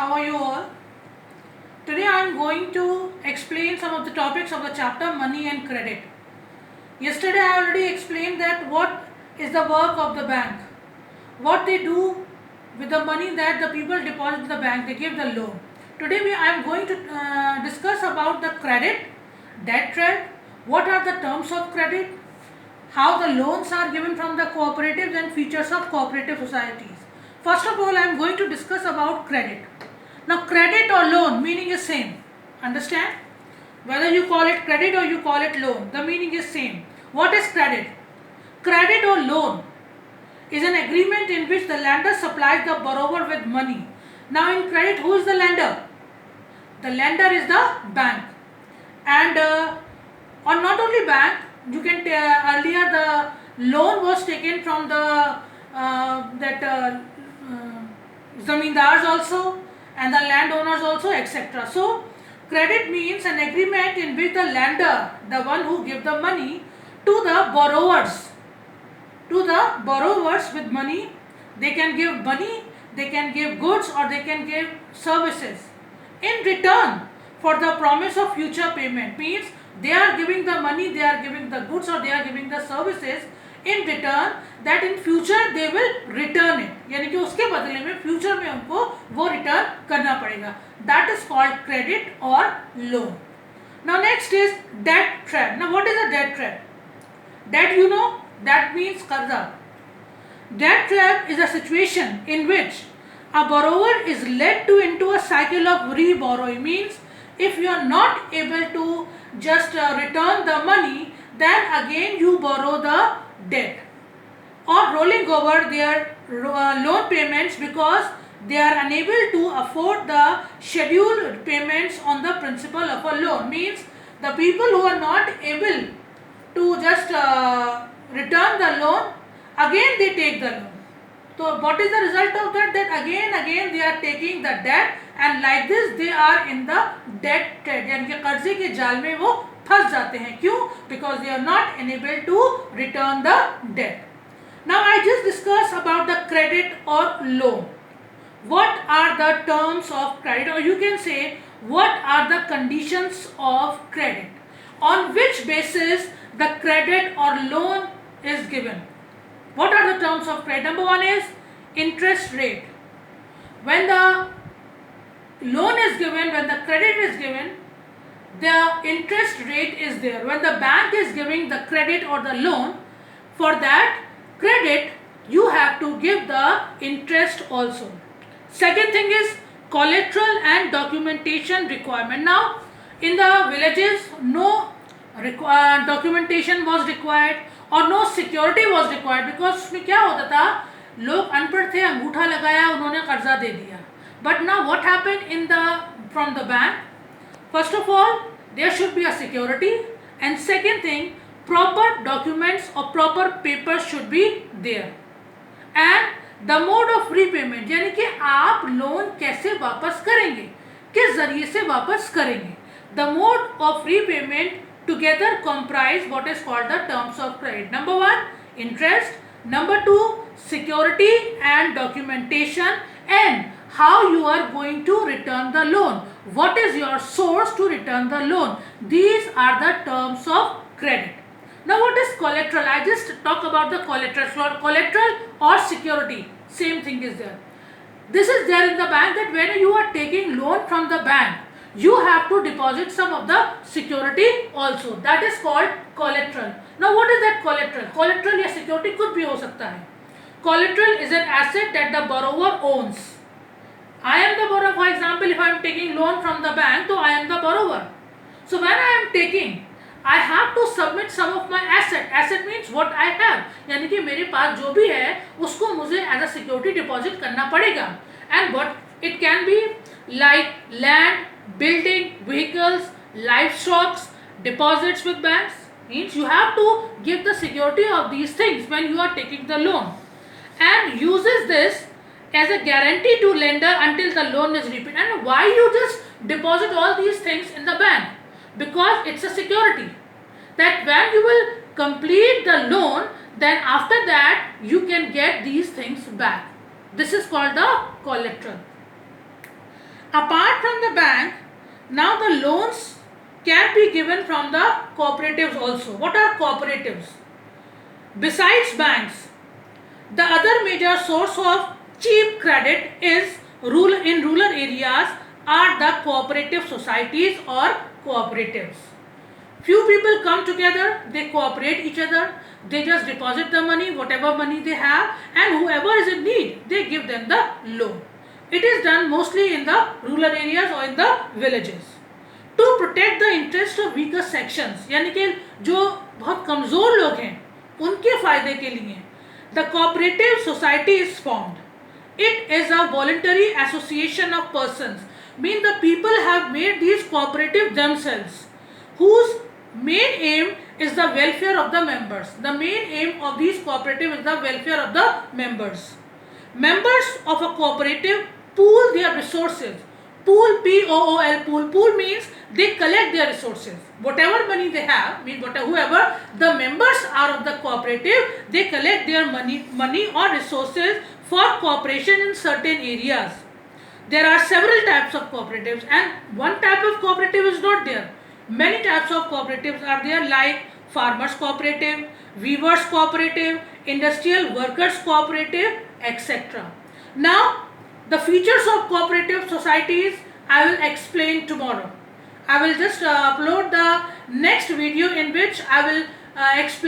how are you all? Today I am going to explain some of the topics of the chapter Money and Credit. Yesterday I already explained that what is the work of the bank, what they do with the money that the people deposit in the bank, they give the loan. Today I am going to discuss about the credit, debt trap, what are the terms of credit, how the loans are given from the cooperatives and features of cooperative societies. First of all, I am going to discuss about credit. Now, credit or loan meaning is same. Understand? Whether you call it credit or you call it loan, the meaning is same. What is credit? Credit or loan is an agreement in which the lender supplies the borrower with money. Now, in credit, who is the lender? The lender is the bank. And or not only bank, you can earlier the loan was taken from the zamindars also and the landowners also, etc. So credit means an agreement in which the lender, the one who give the money to the borrowers, with money. They can give money, they can give goods, or they can give services in return for the promise of future payment. Means they are giving the money, they are giving the goods, or they are giving the services in return that in future they will return it. यानी कि उसके बदले में future में उनको वो return करना पड़ेगा. That is called credit or loan. Now next is debt trap. Now what is a debt trap? Debt, you know, that means qarza. Debt trap is a situation in which a borrower is led to into a cycle of re-borrowing. Means if you are not able to just return the money, then again you borrow the debt, or rolling over their loan payments because they are unable to afford the scheduled payments on the principal of a loan. Means the people who are not able to just return the loan, again they take the loan. So what is the result of that? That again they are taking the debt, and like this they are in the debt trap, यानी कि कर्जे के जाल में वो फंस जाते हैं. क्यों? Because they are not enabled to return the debt. Now I just discussed about the credit or loan. What are the terms of credit, or you can say what are the conditions of credit, on which basis the credit or loan is given. What are the terms of credit? Number one is interest rate. When the loan is given, when the credit is given, the interest rate is there. When the bank is giving the credit or the loan, for that credit you have to give the interest also. Second thing is collateral and documentation requirement. Now in the villages no documentation was required और no security was required, because उसमें क्या होता था, लोग अनपढ़ थे, अंगूठा लगाया, उन्होंने कर्जा दे दिया. But now what happen in the from the bank, first of all there should be a security, and second thing proper documents और proper papers should be there, and the mode of repayment, यानी कि आप loan कैसे वापस करेंगे, किस जरिए से वापस करेंगे. The mode of repayment together comprise what is called the terms of credit. Number one, interest. Number two, security and documentation, and how you are going to return the loan. What is your source to return the loan? These are the terms of credit. Now what is collateral? I just talk about the collateral. Collateral or security, same thing is there. This is there in the bank, that when you are taking loan from the bank, you have to deposit some of the security also. That is called collateral. Now what is that collateral? Collateral या security कुछ भी हो सकता है. Collateral is an asset that the borrower owns. I am the borrower. For example, if I am taking loan from the bank, so I am the borrower. So when I am taking, I have to submit some of my asset. Asset means what I have. यानी कि मेरे पास जो भी है उसको मुझे as a security deposit करना पड़ेगा. And what it can be like land, building, vehicles, livestock, deposits with banks. Means you have to give the security of these things when you are taking the loan, and uses this as a guarantee to lender until the loan is repaid. And why you just deposit all these things in the bank? Because it's a security that when you will complete the loan, then after that you can get these things back. This is called the collateral. Apart from the bank, now the loans can be given from the cooperatives also. What are cooperatives? Besides banks, the other major source of cheap credit is in rural areas are the cooperative societies or cooperatives. Few people come together, they cooperate each other, they just deposit the money, whatever money they have, and whoever is in need, they give them the loan. It is done mostly in the rural areas or in the villages. To protect the interest of weaker sections, यानी कि जो बहुत कमज़ोर लोग हैं उनके फ़ायदे के लिए the cooperative society is formed. It is a voluntary association of persons, mean the people have made these cooperative themselves, whose main aim is the welfare of the members. The main aim of these cooperative is the welfare of the members. Members of a cooperative pool their resources. Pool, P-O-O-L, pool. Pool means they collect their resources. Whatever money they have, whoever the members are of the cooperative, they collect their money or resources for cooperation in certain areas. There are several types of cooperatives, and one type of cooperative is not there. Many types of cooperatives are there, like farmers cooperative, weavers cooperative, industrial workers cooperative, etc. Now, the features of cooperative societies I will explain tomorrow. I will just upload the next video in which I will explain